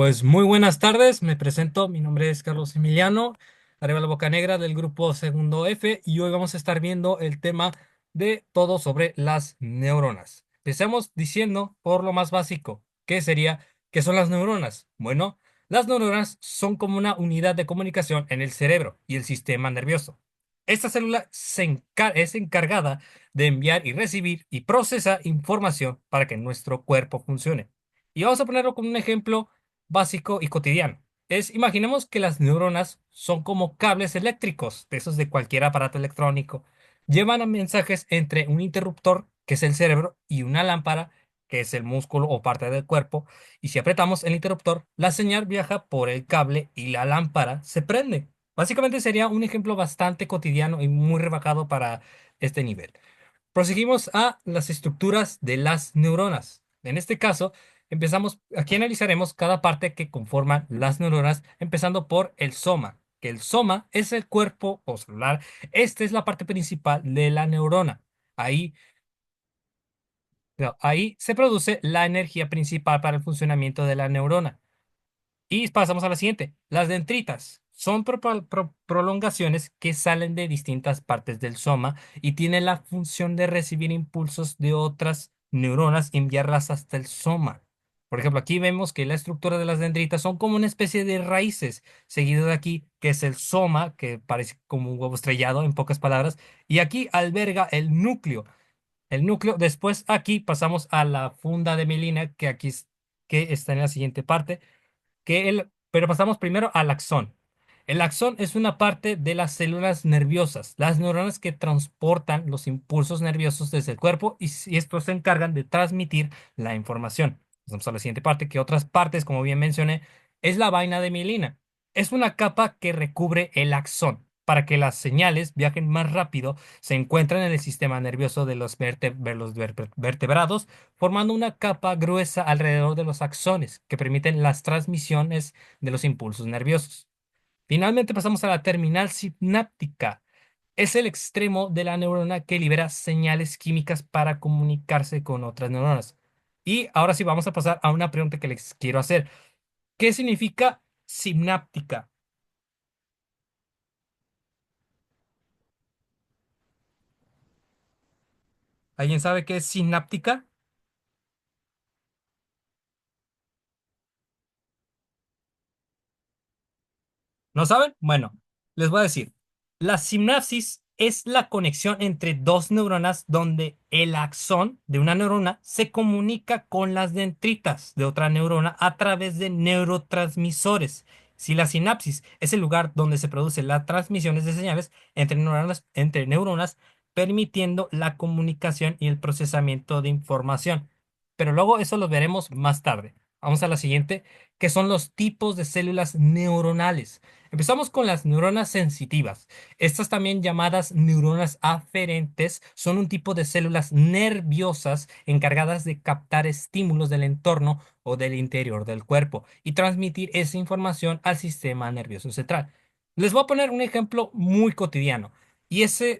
Pues muy buenas tardes, me presento, mi nombre es Carlos Emiliano, arriba la boca negra del grupo Segundo F y hoy vamos a estar viendo el tema de todo sobre las neuronas. Empecemos diciendo por lo más básico, ¿qué son las neuronas? Bueno, las neuronas son como una unidad de comunicación en el cerebro y el sistema nervioso. Esta célula es encargada de enviar y recibir y procesar información para que nuestro cuerpo funcione. Y vamos a ponerlo con un ejemplo básico y cotidiano. Imaginemos que las neuronas son como cables eléctricos, de esos de cualquier aparato electrónico. Llevan a mensajes entre un interruptor, que es el cerebro, y una lámpara, que es el músculo o parte del cuerpo. Y si apretamos el interruptor, la señal viaja por el cable y la lámpara se prende. Básicamente sería un ejemplo bastante cotidiano y muy rebajado para este nivel. Proseguimos a las estructuras de las neuronas. En este caso, aquí analizaremos cada parte que conforman las neuronas, empezando por el soma, que el soma es el cuerpo o celular. Esta es la parte principal de la neurona. Ahí, ahí se produce la energía principal para el funcionamiento de la neurona. Y pasamos a la siguiente. Las dendritas son prolongaciones que salen de distintas partes del soma y tienen la función de recibir impulsos de otras neuronas y enviarlas hasta el soma. Por ejemplo, aquí vemos que la estructura de las dendritas son como una especie de raíces, seguido de aquí, que es el soma, que parece como un huevo estrellado, en pocas palabras, y aquí alberga el núcleo. El núcleo, después aquí pasamos a la funda de mielina, que está en la siguiente parte pero pasamos primero al axón. El axón es una parte de las células nerviosas, las neuronas que transportan los impulsos nerviosos desde el cuerpo y estos se encargan de transmitir la información. Vamos a la siguiente parte, que otras partes, como bien mencioné, es la vaina de mielina. Es una capa que recubre el axón para que las señales viajen más rápido, se encuentran en el sistema nervioso de los vertebrados, formando una capa gruesa alrededor de los axones que permiten las transmisiones de los impulsos nerviosos. Finalmente pasamos a la terminal sináptica. Es el extremo de la neurona que libera señales químicas para comunicarse con otras neuronas. Y ahora sí vamos a pasar a una pregunta que les quiero hacer. ¿Qué significa sináptica? ¿Alguien sabe qué es sináptica? ¿No saben? Bueno, les voy a decir. La sinapsis es la conexión entre dos neuronas donde el axón de una neurona se comunica con las dendritas de otra neurona a través de neurotransmisores. Si la sinapsis es el lugar donde se producen las transmisiones de señales entre neuronas, permitiendo la comunicación y el procesamiento de información. Pero luego eso lo veremos más tarde. Vamos a la siguiente, que son los tipos de células neuronales. Empezamos con las neuronas sensitivas. Estas también llamadas neuronas aferentes son un tipo de células nerviosas encargadas de captar estímulos del entorno o del interior del cuerpo y transmitir esa información al sistema nervioso central. Les voy a poner un ejemplo muy cotidiano.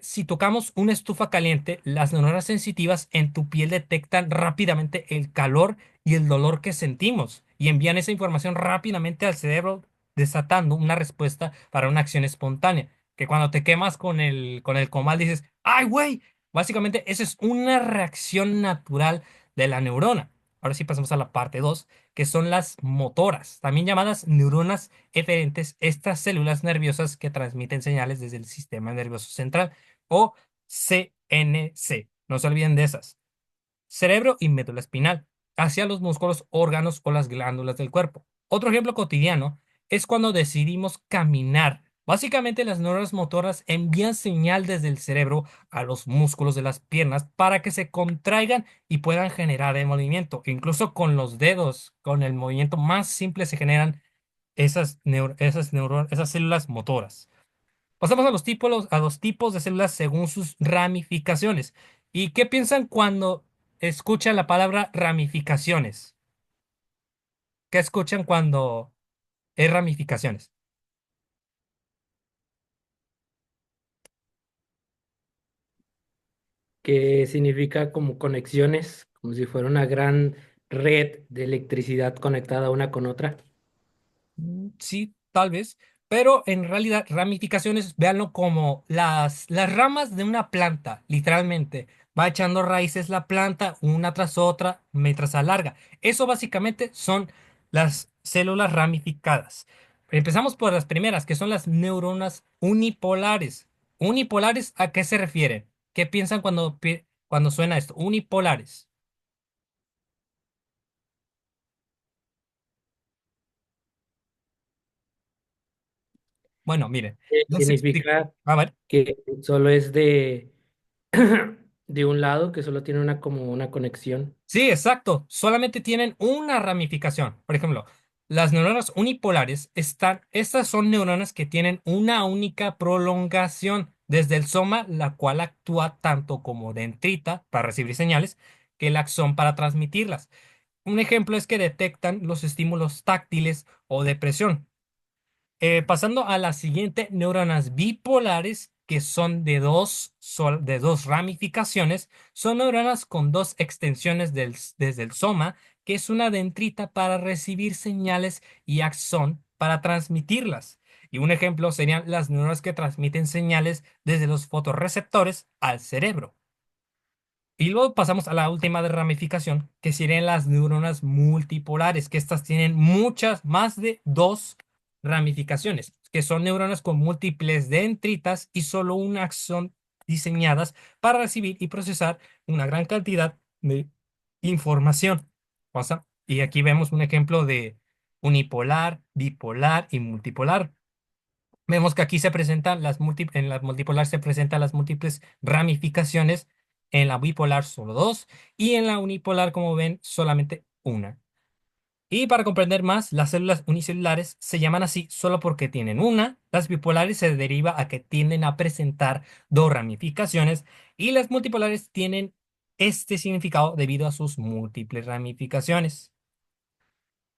Si tocamos una estufa caliente, las neuronas sensitivas en tu piel detectan rápidamente el calor y el dolor que sentimos y envían esa información rápidamente al cerebro desatando una respuesta para una acción espontánea. Que cuando te quemas con el comal dices, ¡ay, güey! Básicamente, esa es una reacción natural de la neurona. Ahora sí pasamos a la parte 2 que son las motoras, también llamadas neuronas eferentes, estas células nerviosas que transmiten señales desde el sistema nervioso central o CNC. No se olviden de esas. Cerebro y médula espinal, hacia los músculos, órganos o las glándulas del cuerpo. Otro ejemplo cotidiano es cuando decidimos caminar. Básicamente las neuronas motoras envían señal desde el cerebro a los músculos de las piernas para que se contraigan y puedan generar el movimiento. Incluso con los dedos, con el movimiento más simple se generan esas células motoras. Pasamos a los tipos de células según sus ramificaciones. ¿Y qué piensan cuando escuchan la palabra ramificaciones? ¿Qué escuchan cuando es ramificaciones? Que significa como conexiones, como si fuera una gran red de electricidad conectada una con otra. Sí, tal vez, pero en realidad ramificaciones, véanlo como las ramas de una planta, literalmente. Va echando raíces la planta una tras otra mientras se alarga. Eso básicamente son las células ramificadas. Empezamos por las primeras, que son las neuronas unipolares. ¿Unipolares a qué se refieren? ¿Qué piensan cuando suena esto? Unipolares. Bueno, miren, les explico. Significa A ver. que solo es de, de un lado, que solo tiene una como una conexión. Sí, exacto. Solamente tienen una ramificación. Por ejemplo, las neuronas unipolares estas son neuronas que tienen una única prolongación desde el soma, la cual actúa tanto como dendrita para recibir señales que el axón para transmitirlas. Un ejemplo es que detectan los estímulos táctiles o de presión. Pasando a la siguiente, neuronas bipolares, que son de dos ramificaciones, son neuronas con dos extensiones desde el soma, que es una dendrita para recibir señales y axón para transmitirlas. Y un ejemplo serían las neuronas que transmiten señales desde los fotorreceptores al cerebro. Y luego pasamos a la última de ramificación, que serían las neuronas multipolares, que estas tienen muchas, más de dos ramificaciones, que son neuronas con múltiples dendritas y solo una son diseñadas para recibir y procesar una gran cantidad de información. Y aquí vemos un ejemplo de unipolar, bipolar y multipolar. Vemos que aquí se presentan en la multipolar se presentan las múltiples ramificaciones, en la bipolar solo dos y en la unipolar, como ven, solamente una. Y para comprender más, las células unicelulares se llaman así solo porque tienen una, las bipolares se deriva a que tienden a presentar dos ramificaciones y las multipolares tienen este significado debido a sus múltiples ramificaciones.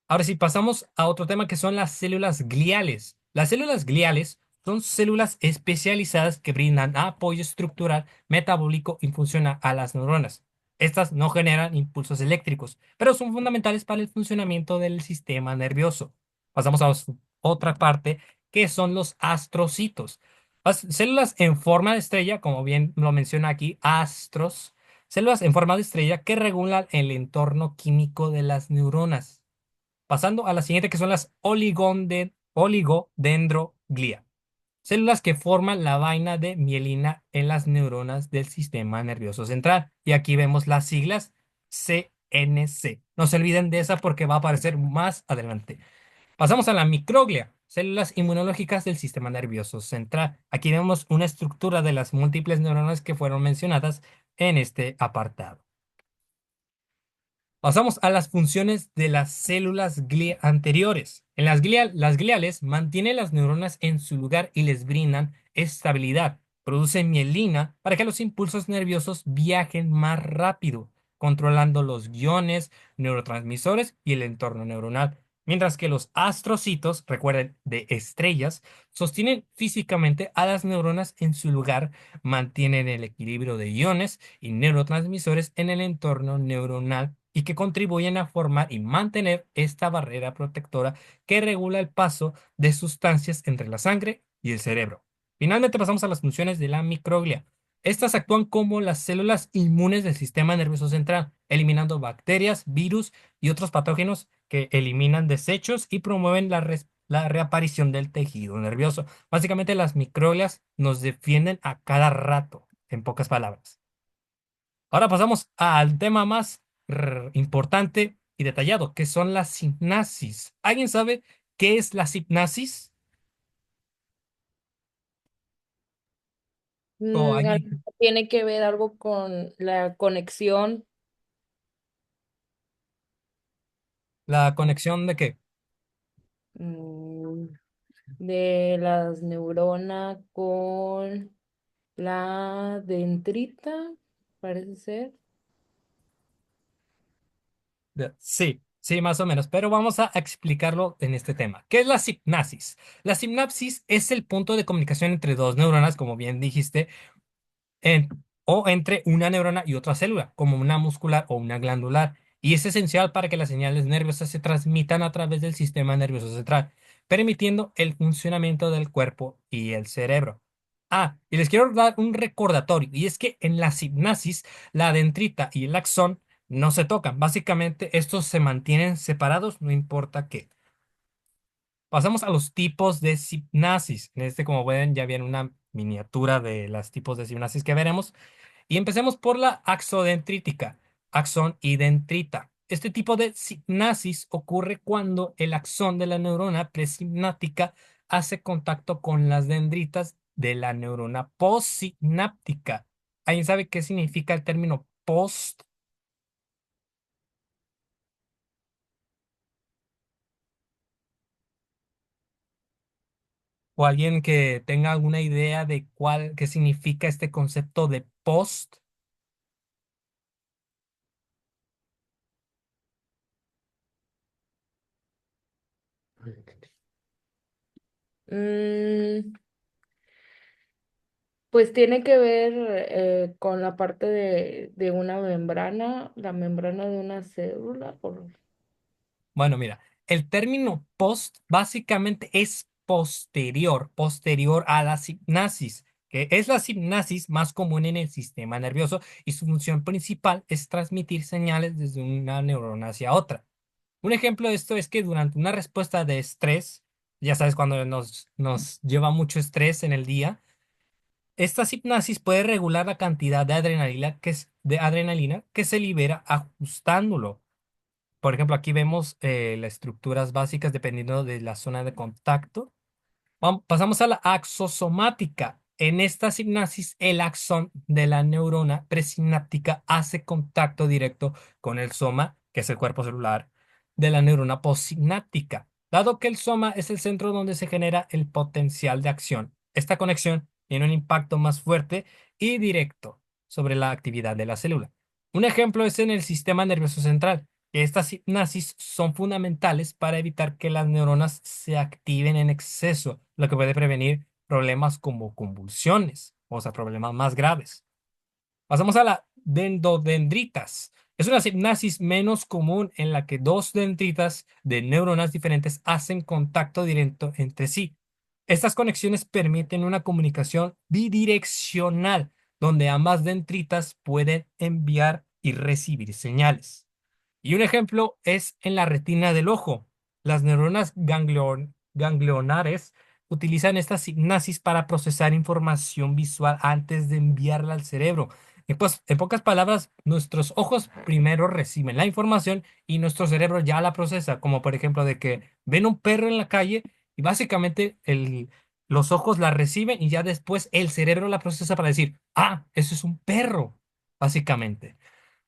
Ahora sí, pasamos a otro tema que son las células gliales. Las células gliales son células especializadas que brindan apoyo estructural, metabólico y funcional a las neuronas. Estas no generan impulsos eléctricos, pero son fundamentales para el funcionamiento del sistema nervioso. Pasamos a otra parte, que son los astrocitos. Las células en forma de estrella, como bien lo menciona aquí, astros, células en forma de estrella que regulan el entorno químico de las neuronas. Pasando a la siguiente, que son las oligodendroglía, células que forman la vaina de mielina en las neuronas del sistema nervioso central. Y aquí vemos las siglas CNC. No se olviden de esa porque va a aparecer más adelante. Pasamos a la microglia, células inmunológicas del sistema nervioso central. Aquí vemos una estructura de las múltiples neuronas que fueron mencionadas en este apartado. Pasamos a las funciones de las células anteriores. En las gliales mantienen las neuronas en su lugar y les brindan estabilidad. Producen mielina para que los impulsos nerviosos viajen más rápido, controlando los guiones, neurotransmisores y el entorno neuronal. Mientras que los astrocitos, recuerden, de estrellas, sostienen físicamente a las neuronas en su lugar, mantienen el equilibrio de iones y neurotransmisores en el entorno neuronal y que contribuyen a formar y mantener esta barrera protectora que regula el paso de sustancias entre la sangre y el cerebro. Finalmente pasamos a las funciones de la microglia. Estas actúan como las células inmunes del sistema nervioso central, eliminando bacterias, virus y otros patógenos que eliminan desechos y promueven la reaparición del tejido nervioso. Básicamente las microglias nos defienden a cada rato, en pocas palabras. Ahora pasamos al tema más importante y detallado, que son las sinapsis. ¿Alguien sabe qué es la sinapsis? ¿O alguien? Tiene que ver algo con la conexión ¿La conexión de qué? mm, de las neuronas con la dendrita, parece ser. Sí, sí, más o menos, pero vamos a explicarlo en este tema. ¿Qué es la sinapsis? La sinapsis es el punto de comunicación entre dos neuronas, como bien dijiste, o entre una neurona y otra célula, como una muscular o una glandular, y es esencial para que las señales nerviosas se transmitan a través del sistema nervioso central. permitiendo el funcionamiento del cuerpo y el cerebro. Ah, y les quiero dar un recordatorio, y es que en la sinapsis, la dendrita y el axón no se tocan. Básicamente, estos se mantienen separados, no importa qué. Pasamos a los tipos de sinapsis. En este, como ven, ya viene una miniatura de los tipos de sinapsis que veremos. Y empecemos por la axodendrítica, axón y dendrita. Este tipo de sinapsis ocurre cuando el axón de la neurona presináptica hace contacto con las dendritas de la neurona postsináptica. ¿Alguien sabe qué significa el término post? ¿O alguien que tenga alguna idea de qué significa este concepto de post? Mm, pues tiene que ver con la parte de una membrana, la membrana de una célula. Bueno, mira, el término post básicamente es posterior, posterior a la sinapsis, que es la sinapsis más común en el sistema nervioso y su función principal es transmitir señales desde una neurona hacia otra. Un ejemplo de esto es que durante una respuesta de estrés, ya sabes, cuando nos lleva mucho estrés en el día, esta sinapsis puede regular la cantidad de adrenalina que se libera ajustándolo. Por ejemplo, aquí vemos las estructuras básicas dependiendo de la zona de contacto. Pasamos a la axosomática. En esta sinapsis, el axón de la neurona presináptica hace contacto directo con el soma, que es el cuerpo celular, de la neurona postsináptica. Dado que el soma es el centro donde se genera el potencial de acción, esta conexión tiene un impacto más fuerte y directo sobre la actividad de la célula. Un ejemplo es en el sistema nervioso central, que estas sinapsis son fundamentales para evitar que las neuronas se activen en exceso, lo que puede prevenir problemas como convulsiones, o sea, problemas más graves. Pasamos a la dendodendritas. Es una sinapsis menos común en la que dos dendritas de neuronas diferentes hacen contacto directo entre sí. Estas conexiones permiten una comunicación bidireccional, donde ambas dendritas pueden enviar y recibir señales. Y un ejemplo es en la retina del ojo. Las neuronas ganglionares utilizan esta sinapsis para procesar información visual antes de enviarla al cerebro. En pocas palabras, nuestros ojos primero reciben la información y nuestro cerebro ya la procesa, como por ejemplo de que ven un perro en la calle y básicamente los ojos la reciben y ya después el cerebro la procesa para decir, ah, eso es un perro, básicamente.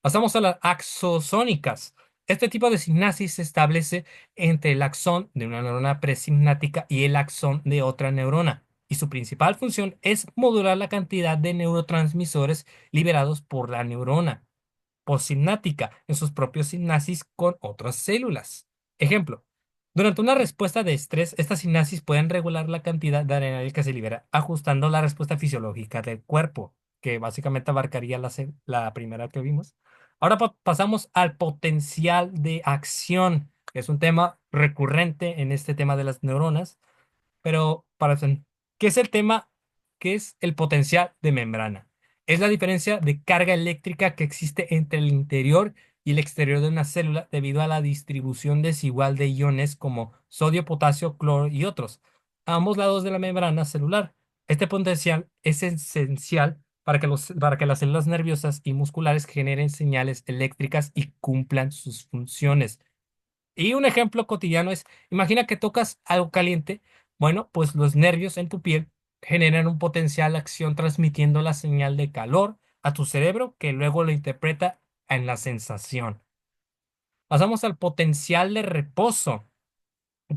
Pasamos a las axosónicas. Este tipo de sinapsis se establece entre el axón de una neurona presináptica y el axón de otra neurona, y su principal función es modular la cantidad de neurotransmisores liberados por la neurona postsináptica en sus propios sinapsis con otras células. Ejemplo, durante una respuesta de estrés, estas sinapsis pueden regular la cantidad de adrenalina que se libera, ajustando la respuesta fisiológica del cuerpo, que básicamente abarcaría la primera que vimos. Ahora pasamos al potencial de acción, que es un tema recurrente en este tema de las neuronas. Pero, ¿qué es el tema? ¿Qué es el potencial de membrana? Es la diferencia de carga eléctrica que existe entre el interior y el exterior de una célula debido a la distribución desigual de iones como sodio, potasio, cloro y otros, a ambos lados de la membrana celular. Este potencial es esencial para que las células nerviosas y musculares generen señales eléctricas y cumplan sus funciones. Y un ejemplo cotidiano es, imagina que tocas algo caliente. Bueno, pues los nervios en tu piel generan un potencial de acción transmitiendo la señal de calor a tu cerebro que luego lo interpreta en la sensación. Pasamos al potencial de reposo,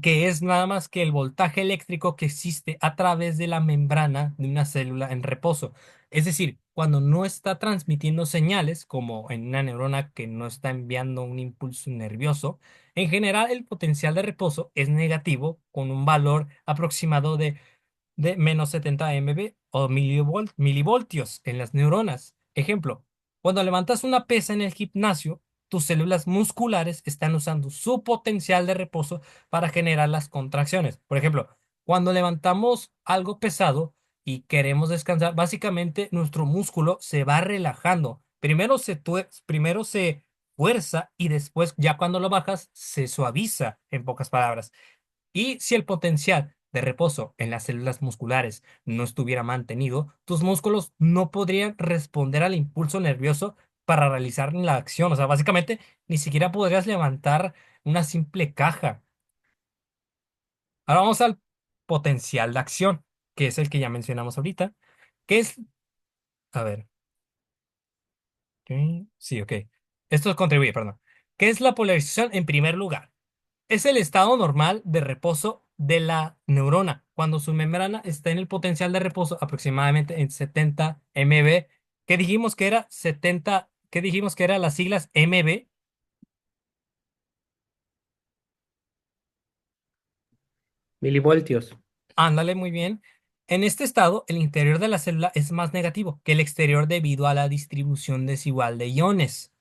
que es nada más que el voltaje eléctrico que existe a través de la membrana de una célula en reposo. Es decir, cuando no está transmitiendo señales, como en una neurona que no está enviando un impulso nervioso, en general el potencial de reposo es negativo con un valor aproximado de menos 70 MV o milivoltios en las neuronas. Ejemplo, cuando levantas una pesa en el gimnasio, tus células musculares están usando su potencial de reposo para generar las contracciones. Por ejemplo, cuando levantamos algo pesado y queremos descansar, básicamente nuestro músculo se va relajando. Primero se fuerza y después, ya cuando lo bajas, se suaviza, en pocas palabras. Y si el potencial de reposo en las células musculares no estuviera mantenido, tus músculos no podrían responder al impulso nervioso para realizar la acción. O sea, básicamente ni siquiera podrías levantar una simple caja. Ahora vamos al potencial de acción, que es el que ya mencionamos ahorita, que es, a ver, ok, sí, ok. Esto contribuye, perdón. ¿Qué es la polarización en primer lugar? Es el estado normal de reposo de la neurona cuando su membrana está en el potencial de reposo aproximadamente en 70 MB. ¿Qué dijimos que era 70? ¿Qué dijimos que eran las siglas MB? Milivoltios. Ándale, muy bien. En este estado, el interior de la célula es más negativo que el exterior debido a la distribución desigual de iones.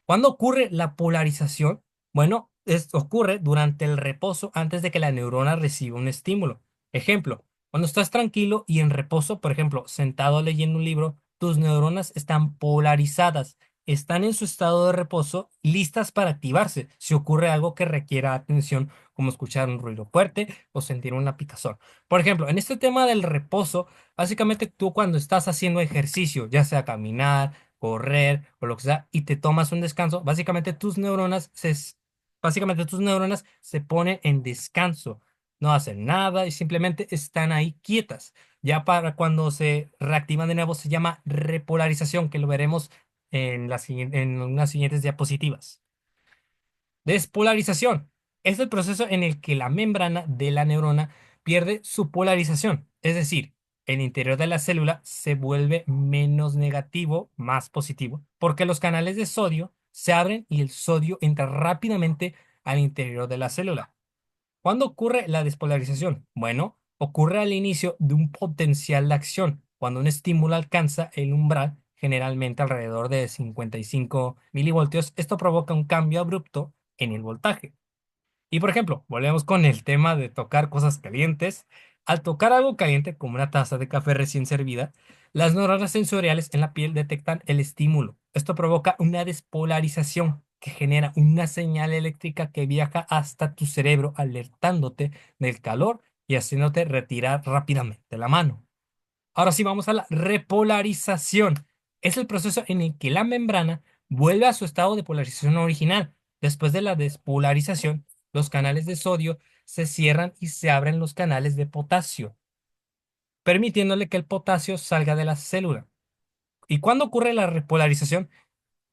¿Cuándo ocurre la polarización? Bueno, esto ocurre durante el reposo antes de que la neurona reciba un estímulo. Ejemplo, cuando estás tranquilo y en reposo, por ejemplo, sentado leyendo un libro, tus neuronas están polarizadas, están en su estado de reposo, listas para activarse si ocurre algo que requiera atención, como escuchar un ruido fuerte o sentir una picazón. Por ejemplo, en este tema del reposo, básicamente tú cuando estás haciendo ejercicio, ya sea caminar, correr o lo que sea, y te tomas un descanso, básicamente tus neuronas se ponen en descanso, no hacen nada y simplemente están ahí quietas. Ya para cuando se reactivan de nuevo se llama repolarización, que lo veremos en unas siguientes diapositivas. Despolarización es el proceso en el que la membrana de la neurona pierde su polarización, es decir, el interior de la célula se vuelve menos negativo, más positivo, porque los canales de sodio se abren y el sodio entra rápidamente al interior de la célula. ¿Cuándo ocurre la despolarización? Bueno, ocurre al inicio de un potencial de acción, cuando un estímulo alcanza el umbral, generalmente alrededor de 55 milivoltios. Esto provoca un cambio abrupto en el voltaje. Y por ejemplo, volvemos con el tema de tocar cosas calientes. Al tocar algo caliente, como una taza de café recién servida, las neuronas sensoriales en la piel detectan el estímulo. Esto provoca una despolarización que genera una señal eléctrica que viaja hasta tu cerebro, alertándote del calor y haciéndote retirar rápidamente la mano. Ahora sí, vamos a la repolarización. Es el proceso en el que la membrana vuelve a su estado de polarización original. Después de la despolarización, los canales de sodio se cierran y se abren los canales de potasio, permitiéndole que el potasio salga de la célula. ¿Y cuándo ocurre la repolarización?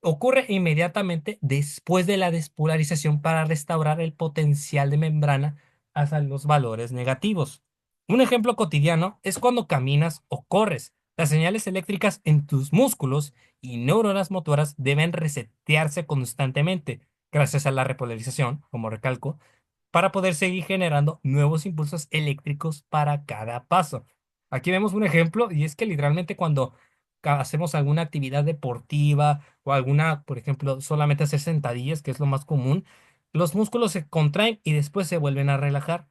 Ocurre inmediatamente después de la despolarización para restaurar el potencial de membrana hasta los valores negativos. Un ejemplo cotidiano es cuando caminas o corres. Las señales eléctricas en tus músculos y neuronas motoras deben resetearse constantemente gracias a la repolarización, como recalco, para poder seguir generando nuevos impulsos eléctricos para cada paso. Aquí vemos un ejemplo y es que literalmente cuando hacemos alguna actividad deportiva o alguna, por ejemplo, solamente hacer sentadillas, que es lo más común, los músculos se contraen y después se vuelven a relajar.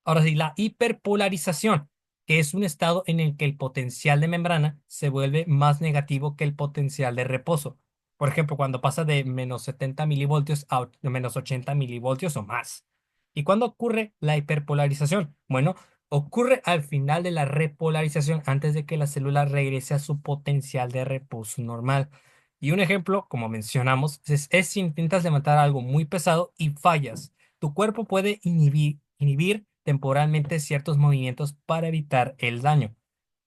Ahora sí, la hiperpolarización, que es un estado en el que el potencial de membrana se vuelve más negativo que el potencial de reposo. Por ejemplo, cuando pasa de menos 70 milivoltios a menos 80 milivoltios o más. ¿Y cuándo ocurre la hiperpolarización? Bueno, ocurre al final de la repolarización antes de que la célula regrese a su potencial de reposo normal. Y un ejemplo, como mencionamos, es si intentas levantar algo muy pesado y fallas. Tu cuerpo puede inhibir temporalmente ciertos movimientos para evitar el daño.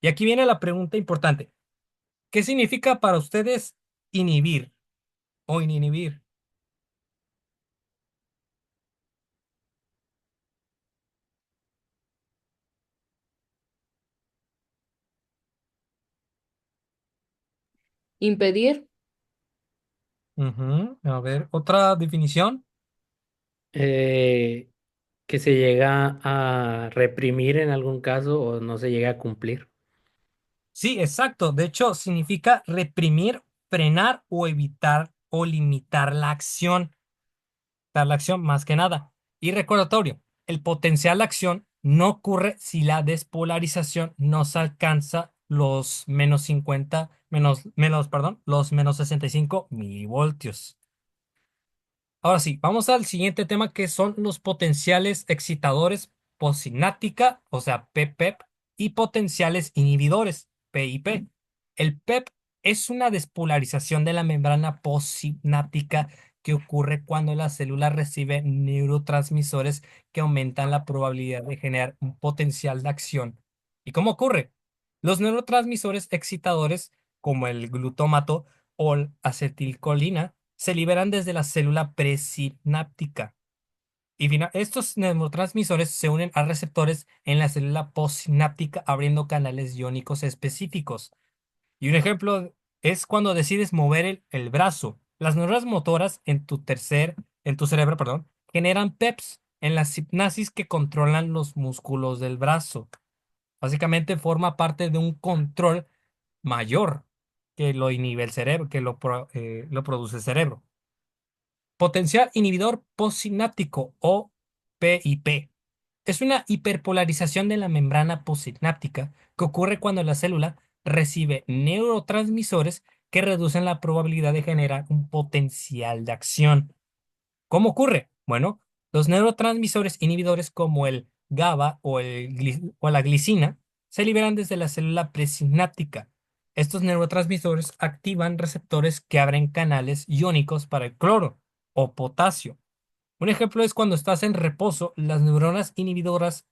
Y aquí viene la pregunta importante. ¿Qué significa para ustedes inhibir o inhibir? Impedir, Ujú. A ver, otra definición. eh, que se llega a reprimir en algún caso o no se llega a cumplir. Sí, exacto. De hecho, significa reprimir frenar o evitar o limitar la acción más que nada. Y recordatorio, el potencial de acción no ocurre si la despolarización no se alcanza los los menos 65 milivoltios. Ahora sí, vamos al siguiente tema que son los potenciales excitadores postsináptica, o sea, PPEP, y potenciales inhibidores, PIP. El PEP es una despolarización de la membrana postsináptica que ocurre cuando la célula recibe neurotransmisores que aumentan la probabilidad de generar un potencial de acción. ¿Y cómo ocurre? Los neurotransmisores excitadores, como el glutómato o la acetilcolina, se liberan desde la célula presináptica. Y estos neurotransmisores se unen a receptores en la célula postsináptica, abriendo canales iónicos específicos. Y un ejemplo es cuando decides mover el brazo. Las neuronas motoras en tu cerebro, perdón, generan PEPs en la sinapsis que controlan los músculos del brazo. Básicamente forma parte de un control mayor que lo inhibe el cerebro, lo produce el cerebro. Potencial inhibidor postsináptico o PIP. Es una hiperpolarización de la membrana postsináptica que ocurre cuando la célula recibe neurotransmisores que reducen la probabilidad de generar un potencial de acción. ¿Cómo ocurre? Bueno, los neurotransmisores inhibidores como el GABA o la glicina se liberan desde la célula presináptica. Estos neurotransmisores activan receptores que abren canales iónicos para el cloro o potasio. Un ejemplo es cuando estás en reposo, las neuronas inhibidoras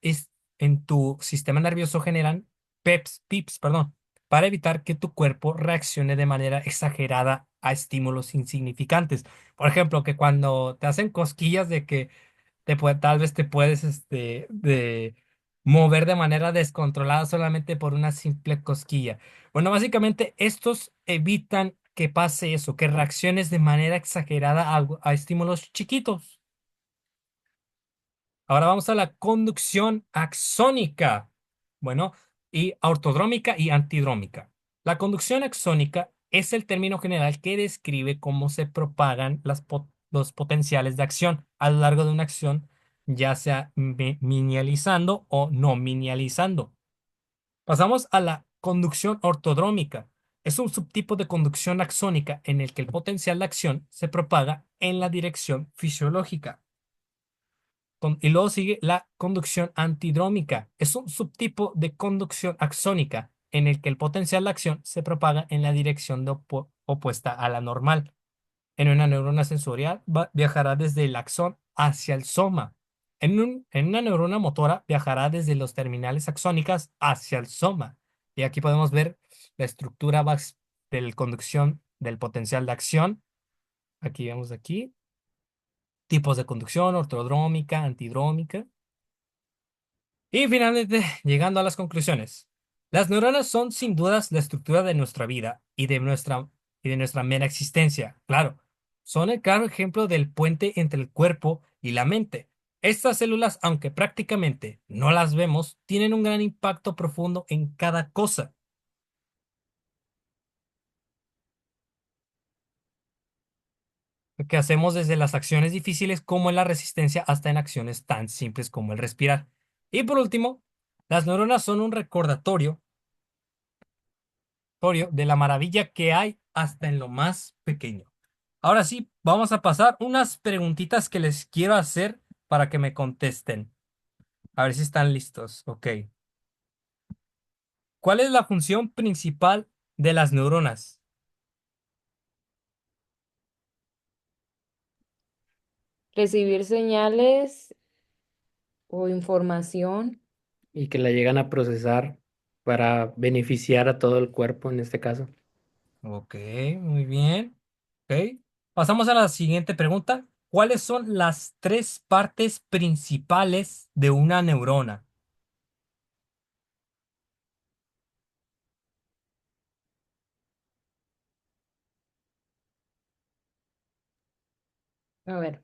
en tu sistema nervioso generan PIPs, perdón, para evitar que tu cuerpo reaccione de manera exagerada a estímulos insignificantes. Por ejemplo, que cuando te hacen cosquillas de que tal vez te puedes mover de manera descontrolada solamente por una simple cosquilla. Bueno, básicamente estos evitan que pase eso, que reacciones de manera exagerada a estímulos chiquitos. Ahora vamos a la conducción axónica. Bueno, y ortodrómica y antidrómica. La conducción axónica es el término general que describe cómo se propagan los potenciales de acción a lo largo de una acción, ya sea minializando o no minializando. Pasamos a la conducción ortodrómica. Es un subtipo de conducción axónica en el que el potencial de acción se propaga en la dirección fisiológica. Y luego sigue la conducción antidrómica. Es un subtipo de conducción axónica en el que el potencial de acción se propaga en la dirección opuesta a la normal. En una neurona sensorial viajará desde el axón hacia el soma. En una neurona motora viajará desde los terminales axónicas hacia el soma. Y aquí podemos ver la estructura de la conducción del potencial de acción. Aquí vemos aquí tipos de conducción, ortodrómica, antidrómica. Y finalmente, llegando a las conclusiones. Las neuronas son sin dudas la estructura de nuestra vida y de nuestra mera existencia. Claro, son el claro ejemplo del puente entre el cuerpo y la mente. Estas células, aunque prácticamente no las vemos, tienen un gran impacto profundo en cada cosa que hacemos, desde las acciones difíciles como en la resistencia hasta en acciones tan simples como el respirar. Y por último, las neuronas son un recordatorio de la maravilla que hay hasta en lo más pequeño. Ahora sí, vamos a pasar unas preguntitas que les quiero hacer para que me contesten. A ver si están listos. Ok. ¿Cuál es la función principal de las neuronas? Recibir señales o información. Y que la llegan a procesar para beneficiar a todo el cuerpo en este caso. Ok, muy bien. Ok. Pasamos a la siguiente pregunta. ¿Cuáles son las tres partes principales de una neurona? A ver,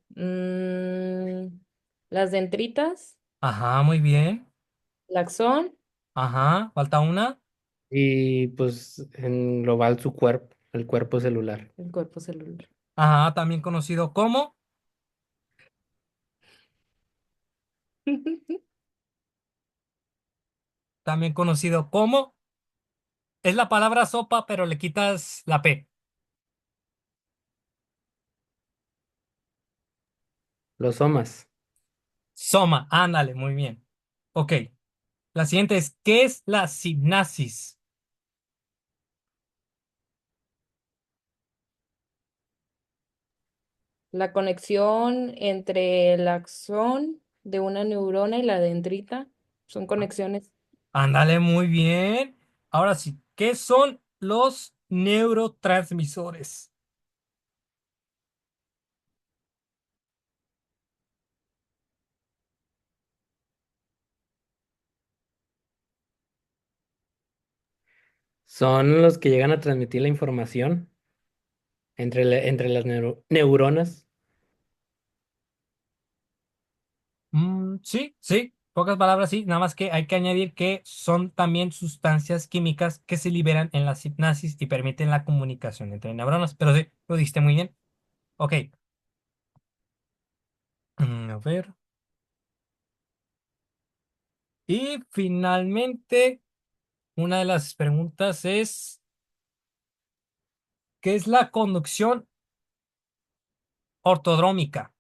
las dendritas, Ajá, muy bien. el axón Ajá, falta una. Y pues en global su cuerpo, al cuerpo celular. el cuerpo celular. Ajá, también conocido como, también conocido como, es la palabra sopa, pero le quitas la P. Los somas. Soma, ándale, muy bien. Ok, la siguiente es, ¿qué es la sinapsis? La conexión entre el axón de una neurona y la dendrita son conexiones. Ándale, muy bien. Ahora sí, ¿qué son los neurotransmisores? Son los que llegan a transmitir la información entre las neuronas. Sí, sí, pocas palabras, sí, nada más que hay que añadir que son también sustancias químicas que se liberan en la sinapsis y permiten la comunicación entre neuronas. Pero sí, lo dijiste muy bien. Ok, a ver. Y finalmente, una de las preguntas es, ¿qué es la conducción ortodrómica?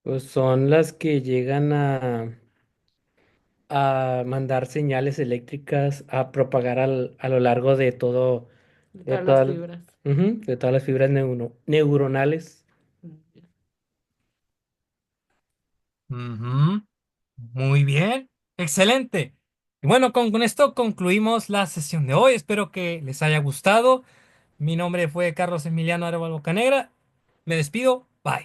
Pues son las que llegan a mandar señales eléctricas, a propagar a lo largo de todo, De de todas las todas, fibras. de todas las fibras neuronales. Ujú, muy bien, excelente. Y bueno, con esto concluimos la sesión de hoy. Espero que les haya gustado. Mi nombre fue Carlos Emiliano Arevalo Bocanegra. Me despido.